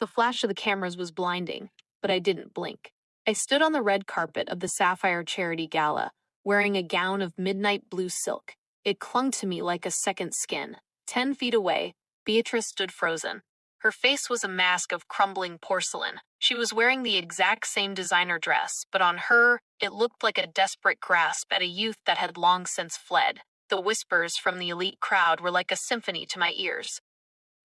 The flash of the cameras was blinding, but I didn't blink. I stood on the red carpet of the Sapphire Charity Gala, wearing a gown of midnight blue silk. It clung to me like a second skin. 10 feet away, Beatrice stood frozen. Her face was a mask of crumbling porcelain. She was wearing the exact same designer dress, but on her, it looked like a desperate grasp at a youth that had long since fled. The whispers from the elite crowd were like a symphony to my ears.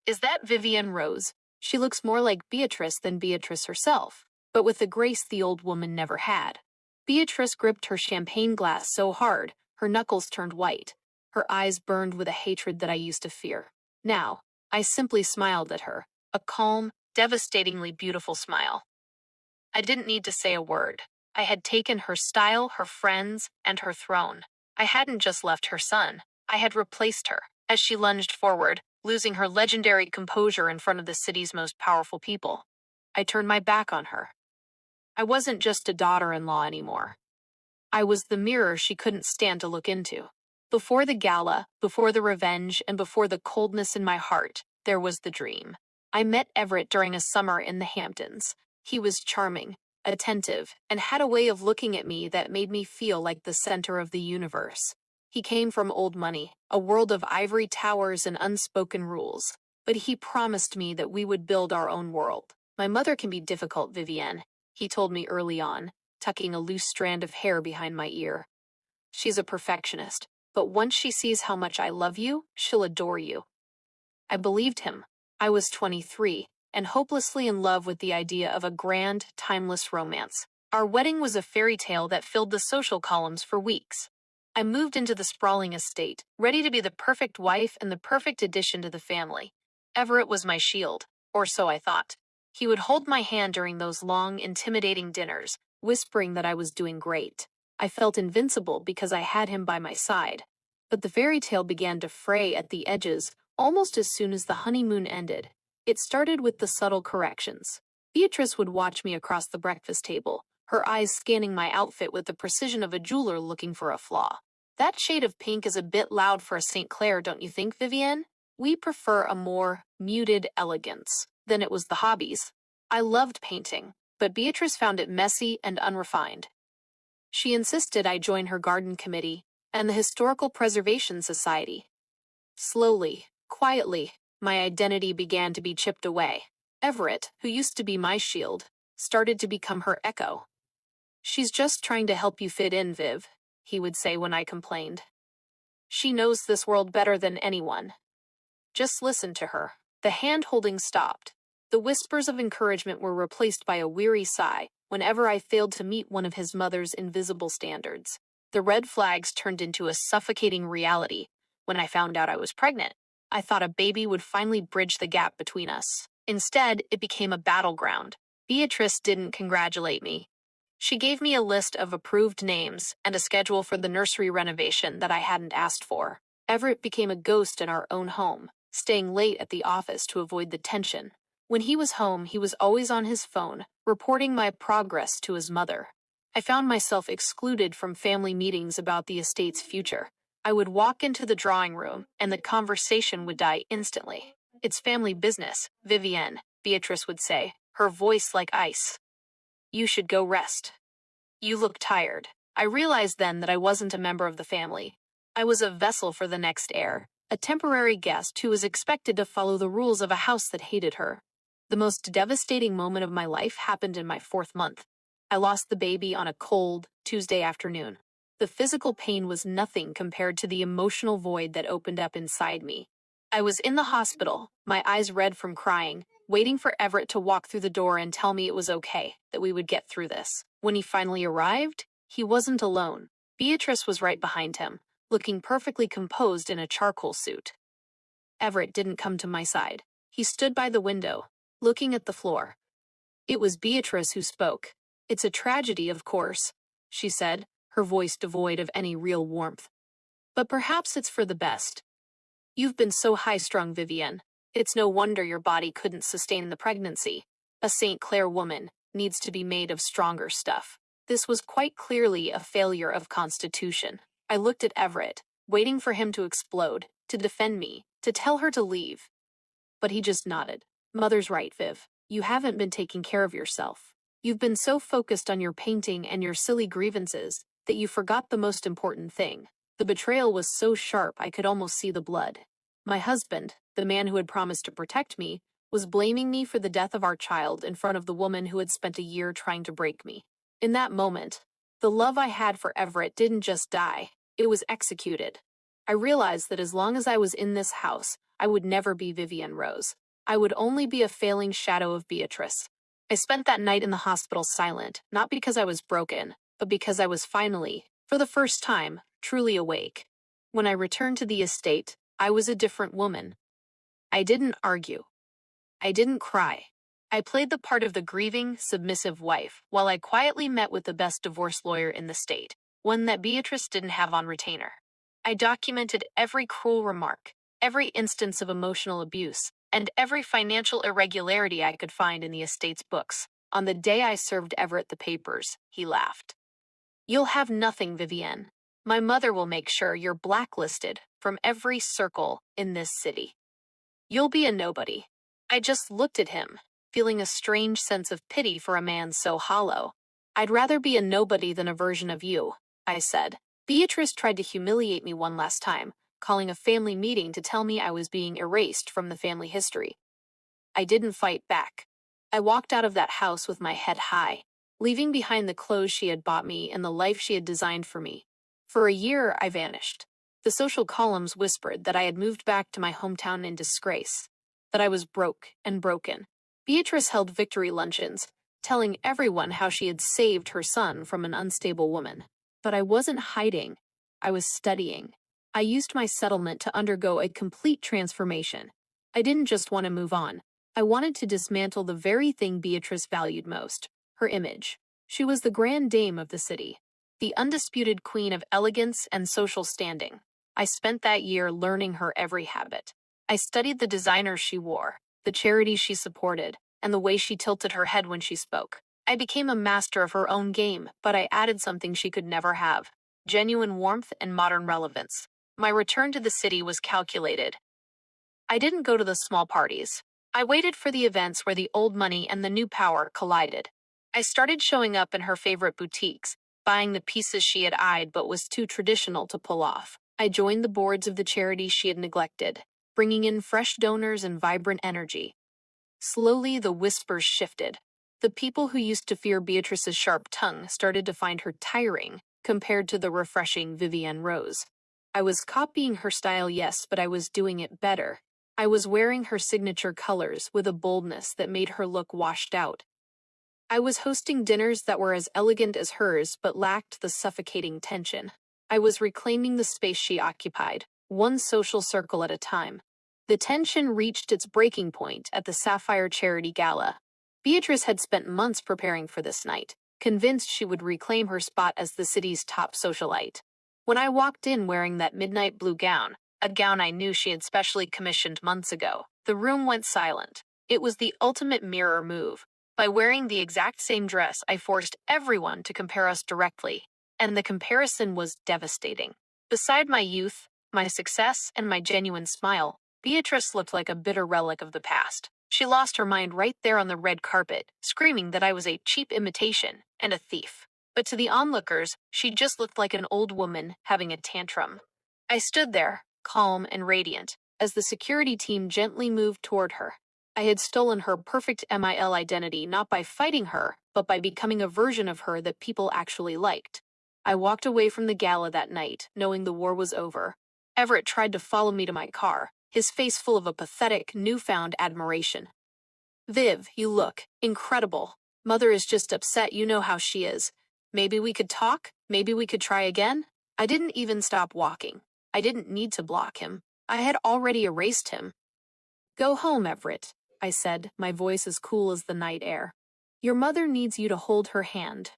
Is that Vivienne Rose? She looks more like Beatrice than Beatrice herself, but with a grace the old woman never had. Beatrice gripped her champagne glass so hard, her knuckles turned white. Her eyes burned with a hatred that I used to fear. Now, I simply smiled at her, a calm, devastatingly beautiful smile. I didn't need to say a word. I had taken her style, her friends, and her throne. I hadn't just left her son. I had replaced her. As she lunged forward, losing her legendary composure in front of the city's most powerful people, I turned my back on her. I wasn't just a daughter-in-law anymore. I was the mirror she couldn't stand to look into. Before the gala, before the revenge, and before the coldness in my heart, there was the dream. I met Everett during a summer in the Hamptons. He was charming, attentive, and had a way of looking at me that made me feel like the center of the universe. He came from old money, a world of ivory towers and unspoken rules, but he promised me that we would build our own world. My mother can be difficult, Vivienne, he told me early on, tucking a loose strand of hair behind my ear. She's a perfectionist, but once she sees how much I love you, she'll adore you. I believed him. I was 23, and hopelessly in love with the idea of a grand, timeless romance. Our wedding was a fairy tale that filled the social columns for weeks. I moved into the sprawling estate, ready to be the perfect wife and the perfect addition to the family. Everett was my shield, or so I thought. He would hold my hand during those long, intimidating dinners, whispering that I was doing great. I felt invincible because I had him by my side. But the fairy tale began to fray at the edges almost as soon as the honeymoon ended. It started with the subtle corrections. Beatrice would watch me across the breakfast table, her eyes scanning my outfit with the precision of a jeweler looking for a flaw. That shade of pink is a bit loud for a St. Clair, don't you think, Vivienne? We prefer a more muted elegance. Then it was the hobbies. I loved painting, but Beatrice found it messy and unrefined. She insisted I join her garden committee and the Historical Preservation Society. Slowly, quietly, my identity began to be chipped away. Everett, who used to be my shield, started to become her echo. She's just trying to help you fit in, Viv, he would say when I complained. She knows this world better than anyone. Just listen to her. The hand-holding stopped. The whispers of encouragement were replaced by a weary sigh whenever I failed to meet one of his mother's invisible standards. The red flags turned into a suffocating reality when I found out I was pregnant. I thought a baby would finally bridge the gap between us. Instead, it became a battleground. Beatrice didn't congratulate me. She gave me a list of approved names and a schedule for the nursery renovation that I hadn't asked for. Everett became a ghost in our own home, staying late at the office to avoid the tension. When he was home, he was always on his phone, reporting my progress to his mother. I found myself excluded from family meetings about the estate's future. I would walk into the drawing room, and the conversation would die instantly. It's family business, Vivienne, Beatrice would say, her voice like ice. You should go rest. You look tired. I realized then that I wasn't a member of the family. I was a vessel for the next heir, a temporary guest who was expected to follow the rules of a house that hated her. The most devastating moment of my life happened in my 4th month. I lost the baby on a cold Tuesday afternoon. The physical pain was nothing compared to the emotional void that opened up inside me. I was in the hospital, my eyes red from crying, waiting for Everett to walk through the door and tell me it was okay, that we would get through this. When he finally arrived, he wasn't alone. Beatrice was right behind him, looking perfectly composed in a charcoal suit. Everett didn't come to my side. He stood by the window, looking at the floor. It was Beatrice who spoke. It's a tragedy, of course, she said, her voice devoid of any real warmth. But perhaps it's for the best. You've been so high-strung, Vivienne. It's no wonder your body couldn't sustain the pregnancy. A St. Clair woman needs to be made of stronger stuff. This was quite clearly a failure of constitution. I looked at Everett, waiting for him to explode, to defend me, to tell her to leave. But he just nodded. Mother's right, Viv. You haven't been taking care of yourself. You've been so focused on your painting and your silly grievances that you forgot the most important thing. The betrayal was so sharp I could almost see the blood. My husband, the man who had promised to protect me, was blaming me for the death of our child in front of the woman who had spent a year trying to break me. In that moment, the love I had for Everett didn't just die, it was executed. I realized that as long as I was in this house, I would never be Vivienne Rose. I would only be a failing shadow of Beatrice. I spent that night in the hospital silent, not because I was broken, but because I was finally, for the first time, truly awake. When I returned to the estate, I was a different woman. I didn't argue. I didn't cry. I played the part of the grieving, submissive wife, while I quietly met with the best divorce lawyer in the state, one that Beatrice didn't have on retainer. I documented every cruel remark, every instance of emotional abuse, and every financial irregularity I could find in the estate's books. On the day I served Everett the papers, he laughed. You'll have nothing, Vivienne. My mother will make sure you're blacklisted from every circle in this city. You'll be a nobody. I just looked at him, feeling a strange sense of pity for a man so hollow. I'd rather be a nobody than a version of you, I said. Beatrice tried to humiliate me one last time, calling a family meeting to tell me I was being erased from the family history. I didn't fight back. I walked out of that house with my head high, leaving behind the clothes she had bought me and the life she had designed for me. For a year, I vanished. The social columns whispered that I had moved back to my hometown in disgrace, that I was broke and broken. Beatrice held victory luncheons, telling everyone how she had saved her son from an unstable woman. But I wasn't hiding. I was studying. I used my settlement to undergo a complete transformation. I didn't just want to move on. I wanted to dismantle the very thing Beatrice valued most, her image. She was the grand dame of the city, the undisputed queen of elegance and social standing. I spent that year learning her every habit. I studied the designers she wore, the charities she supported, and the way she tilted her head when she spoke. I became a master of her own game, but I added something she could never have: genuine warmth and modern relevance. My return to the city was calculated. I didn't go to the small parties. I waited for the events where the old money and the new power collided. I started showing up in her favorite boutiques, buying the pieces she had eyed but was too traditional to pull off. I joined the boards of the charities she had neglected, bringing in fresh donors and vibrant energy. Slowly, the whispers shifted. The people who used to fear Beatrice's sharp tongue started to find her tiring compared to the refreshing Vivienne Rose. I was copying her style, yes, but I was doing it better. I was wearing her signature colors with a boldness that made her look washed out. I was hosting dinners that were as elegant as hers but lacked the suffocating tension. I was reclaiming the space she occupied, one social circle at a time. The tension reached its breaking point at the Sapphire Charity Gala. Beatrice had spent months preparing for this night, convinced she would reclaim her spot as the city's top socialite. When I walked in wearing that midnight blue gown, a gown I knew she had specially commissioned months ago, the room went silent. It was the ultimate mirror move. By wearing the exact same dress, I forced everyone to compare us directly, and the comparison was devastating. Beside my youth, my success, and my genuine smile, Beatrice looked like a bitter relic of the past. She lost her mind right there on the red carpet, screaming that I was a cheap imitation and a thief. But to the onlookers, she just looked like an old woman having a tantrum. I stood there, calm and radiant, as the security team gently moved toward her. I had stolen her perfect MIL identity not by fighting her, but by becoming a version of her that people actually liked. I walked away from the gala that night, knowing the war was over. Everett tried to follow me to my car, his face full of a pathetic, newfound admiration. Viv, you look incredible. Mother is just upset, you know how she is. Maybe we could talk? Maybe we could try again? I didn't even stop walking. I didn't need to block him. I had already erased him. Go home, Everett, I said, my voice as cool as the night air. Your mother needs you to hold her hand.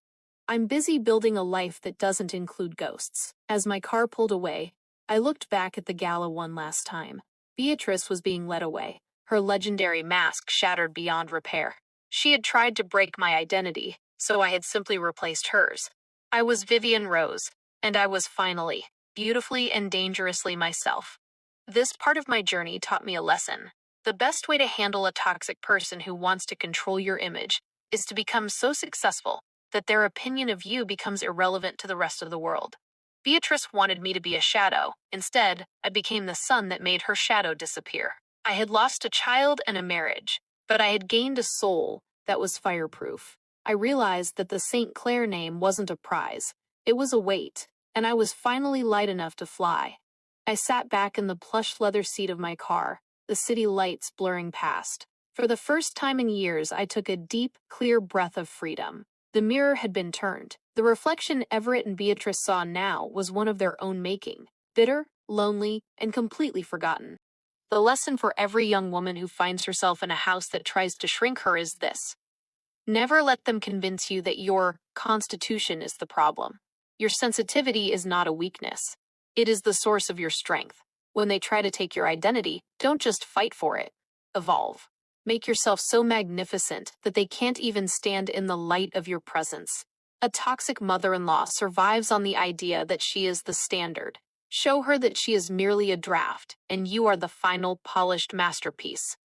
I'm busy building a life that doesn't include ghosts. As my car pulled away, I looked back at the gala one last time. Beatrice was being led away, her legendary mask shattered beyond repair. She had tried to break my identity, so I had simply replaced hers. I was Vivienne Rose, and I was finally, beautifully and dangerously myself. This part of my journey taught me a lesson. The best way to handle a toxic person who wants to control your image is to become so successful that their opinion of you becomes irrelevant to the rest of the world. Beatrice wanted me to be a shadow. Instead, I became the sun that made her shadow disappear. I had lost a child and a marriage, but I had gained a soul that was fireproof. I realized that the St. Clair name wasn't a prize. It was a weight, and I was finally light enough to fly. I sat back in the plush leather seat of my car, the city lights blurring past. For the first time in years, I took a deep, clear breath of freedom. The mirror had been turned. The reflection Everett and Beatrice saw now was one of their own making, bitter, lonely, and completely forgotten. The lesson for every young woman who finds herself in a house that tries to shrink her is this: never let them convince you that your constitution is the problem. Your sensitivity is not a weakness. It is the source of your strength. When they try to take your identity, don't just fight for it. Evolve. Make yourself so magnificent that they can't even stand in the light of your presence. A toxic mother-in-law survives on the idea that she is the standard. Show her that she is merely a draft, and you are the final polished masterpiece.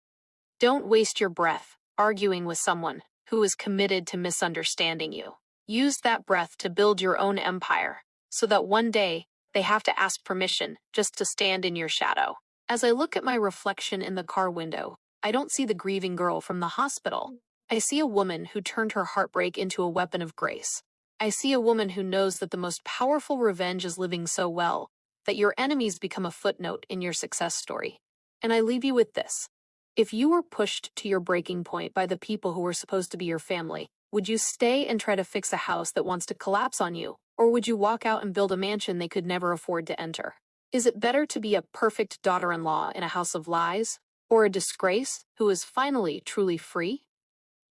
Don't waste your breath arguing with someone who is committed to misunderstanding you. Use that breath to build your own empire, so that one day they have to ask permission just to stand in your shadow. As I look at my reflection in the car window, I don't see the grieving girl from the hospital. I see a woman who turned her heartbreak into a weapon of grace. I see a woman who knows that the most powerful revenge is living so well that your enemies become a footnote in your success story. And I leave you with this. If you were pushed to your breaking point by the people who were supposed to be your family, would you stay and try to fix a house that wants to collapse on you? Or would you walk out and build a mansion they could never afford to enter? Is it better to be a perfect daughter-in-law in a house of lies, or a disgrace who is finally truly free?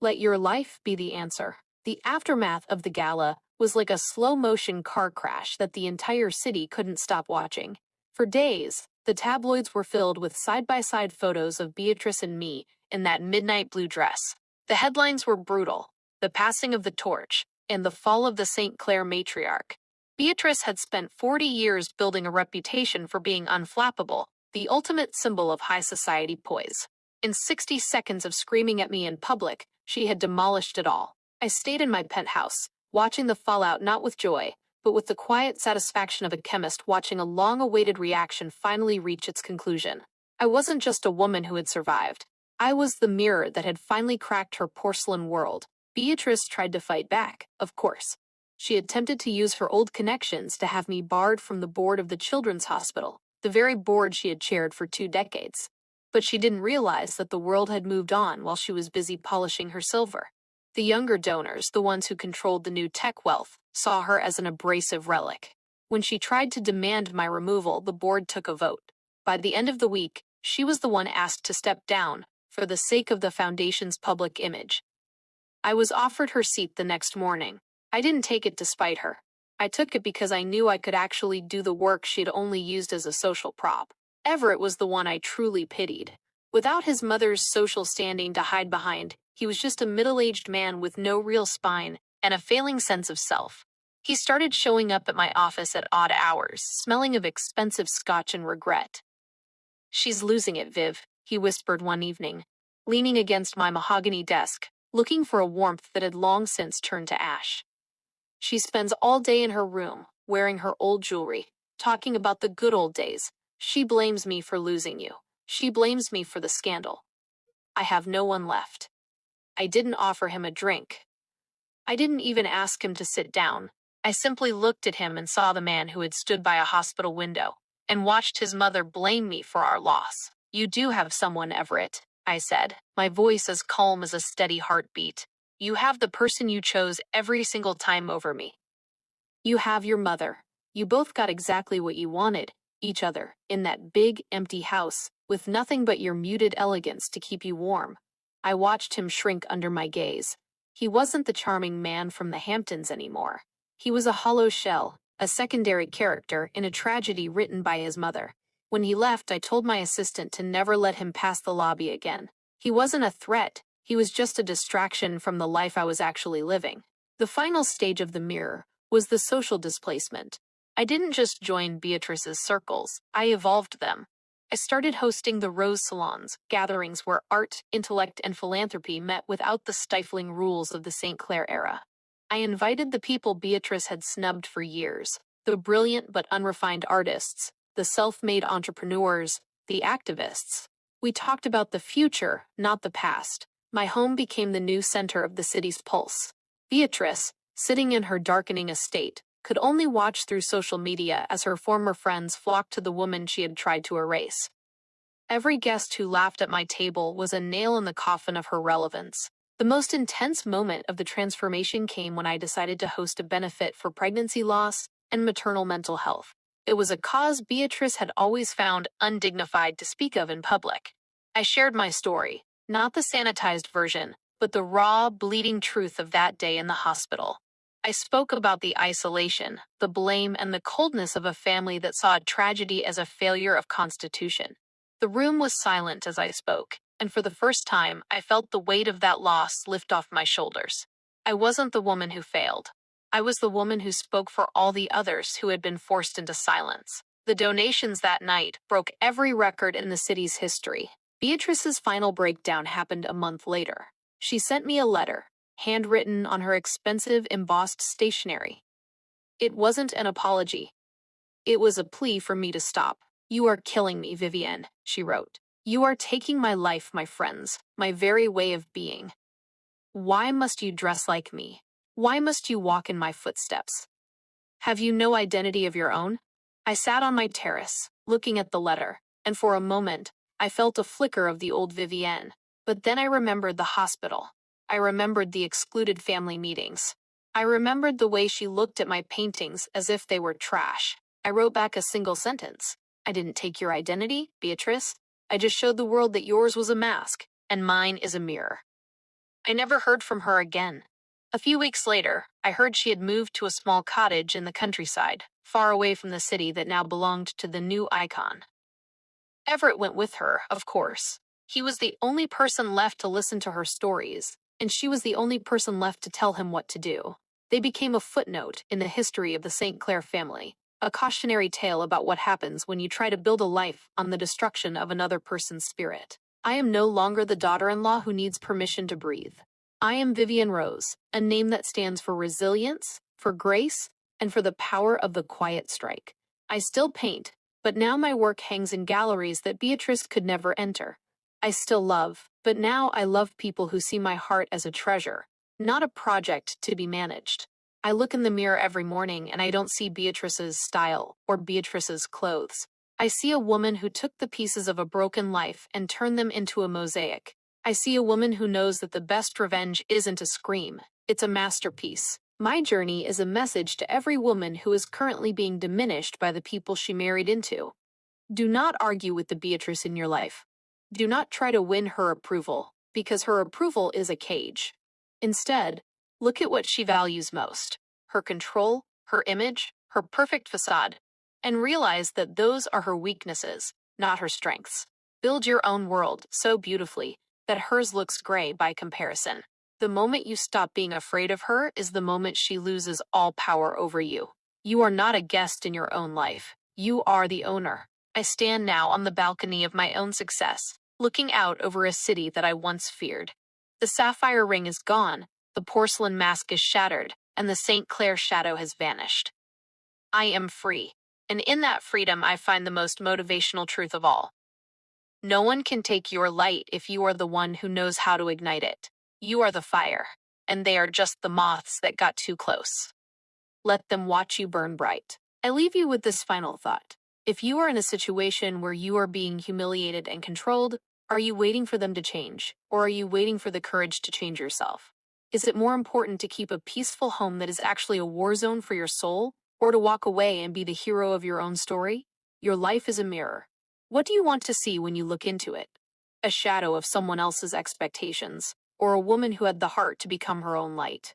Let your life be the answer. The aftermath of the gala was like a slow-motion car crash that the entire city couldn't stop watching. For days, the tabloids were filled with side-by-side photos of Beatrice and me in that midnight blue dress. The headlines were brutal: the passing of the torch and the fall of the St. Clair matriarch. Beatrice had spent 40 years building a reputation for being unflappable, the ultimate symbol of high society poise. In 60 seconds of screaming at me in public, she had demolished it all. I stayed in my penthouse, watching the fallout not with joy, but with the quiet satisfaction of a chemist watching a long-awaited reaction finally reach its conclusion. I wasn't just a woman who had survived. I was the mirror that had finally cracked her porcelain world. Beatrice tried to fight back, of course. She attempted to use her old connections to have me barred from the board of the Children's Hospital, the very board she had chaired for 2 decades. But she didn't realize that the world had moved on while she was busy polishing her silver. The younger donors, the ones who controlled the new tech wealth, saw her as an abrasive relic. When she tried to demand my removal, the board took a vote. By the end of the week, she was the one asked to step down for the sake of the foundation's public image. I was offered her seat the next morning. I didn't take it to spite her. I took it because I knew I could actually do the work she'd only used as a social prop. Everett was the one I truly pitied. Without his mother's social standing to hide behind, he was just a middle-aged man with no real spine and a failing sense of self. He started showing up at my office at odd hours, smelling of expensive scotch and regret. "She's losing it, Viv," he whispered one evening, leaning against my mahogany desk, looking for a warmth that had long since turned to ash. "She spends all day in her room, wearing her old jewelry, talking about the good old days. She blames me for losing you. She blames me for the scandal. I have no one left." I didn't offer him a drink. I didn't even ask him to sit down. I simply looked at him and saw the man who had stood by a hospital window and watched his mother blame me for our loss. "You do have someone, Everett," I said, my voice as calm as a steady heartbeat. "You have the person you chose every single time over me. You have your mother. You both got exactly what you wanted, each other, in that big, empty house, with nothing but your muted elegance to keep you warm." I watched him shrink under my gaze. He wasn't the charming man from the Hamptons anymore. He was a hollow shell, a secondary character in a tragedy written by his mother. When he left, I told my assistant to never let him pass the lobby again. He wasn't a threat. He was just a distraction from the life I was actually living. The final stage of the mirror was the social displacement. I didn't just join Beatrice's circles, I evolved them. I started hosting the Rose Salons, gatherings where art, intellect, and philanthropy met without the stifling rules of the St. Clair era. I invited the people Beatrice had snubbed for years, the brilliant but unrefined artists, the self-made entrepreneurs, the activists. We talked about the future, not the past. My home became the new center of the city's pulse. Beatrice, sitting in her darkening estate, could only watch through social media as her former friends flocked to the woman she had tried to erase. Every guest who laughed at my table was a nail in the coffin of her relevance. The most intense moment of the transformation came when I decided to host a benefit for pregnancy loss and maternal mental health. It was a cause Beatrice had always found undignified to speak of in public. I shared my story, not the sanitized version, but the raw, bleeding truth of that day in the hospital. I spoke about the isolation, the blame, and the coldness of a family that saw a tragedy as a failure of constitution. The room was silent as I spoke, and for the first time, I felt the weight of that loss lift off my shoulders. I wasn't the woman who failed. I was the woman who spoke for all the others who had been forced into silence. The donations that night broke every record in the city's history. Beatrice's final breakdown happened a month later. She sent me a letter, handwritten on her expensive embossed stationery. It wasn't an apology. It was a plea for me to stop. "You are killing me, Vivienne," she wrote. "You are taking my life, my friends, my very way of being. Why must you dress like me? Why must you walk in my footsteps? Have you no identity of your own?" I sat on my terrace, looking at the letter, and for a moment, I felt a flicker of the old Vivienne. But then I remembered the hospital. I remembered the excluded family meetings. I remembered the way she looked at my paintings as if they were trash. I wrote back a single sentence. "I didn't take your identity, Beatrice. I just showed the world that yours was a mask, and mine is a mirror." I never heard from her again. A few weeks later, I heard she had moved to a small cottage in the countryside, far away from the city that now belonged to the new icon. Everett went with her, of course. He was the only person left to listen to her stories, and she was the only person left to tell him what to do. They became a footnote in the history of the St. Clair family, a cautionary tale about what happens when you try to build a life on the destruction of another person's spirit. I am no longer the daughter-in-law who needs permission to breathe. I am Vivienne Rose, a name that stands for resilience, for grace, and for the power of the quiet strike. I still paint, but now my work hangs in galleries that Beatrice could never enter. I still love, but now I love people who see my heart as a treasure, not a project to be managed. I look in the mirror every morning and I don't see Beatrice's style or Beatrice's clothes. I see a woman who took the pieces of a broken life and turned them into a mosaic. I see a woman who knows that the best revenge isn't a scream, it's a masterpiece. My journey is a message to every woman who is currently being diminished by the people she married into. Do not argue with the Beatrice in your life. Do not try to win her approval, because her approval is a cage. Instead, look at what she values most: her control, her image, her perfect facade, and realize that those are her weaknesses, not her strengths. Build your own world so beautifully that hers looks gray by comparison. The moment you stop being afraid of her is the moment she loses all power over you. You are not a guest in your own life. You are the owner. I stand now on the balcony of my own success, looking out over a city that I once feared. The sapphire ring is gone, the porcelain mask is shattered, and the St. Clair shadow has vanished. I am free, and in that freedom I find the most motivational truth of all. No one can take your light if you are the one who knows how to ignite it. You are the fire, and they are just the moths that got too close. Let them watch you burn bright. I leave you with this final thought. If you are in a situation where you are being humiliated and controlled, are you waiting for them to change, or are you waiting for the courage to change yourself? Is it more important to keep a peaceful home that is actually a war zone for your soul, or to walk away and be the hero of your own story? Your life is a mirror. What do you want to see when you look into it? A shadow of someone else's expectations, or a woman who had the heart to become her own light?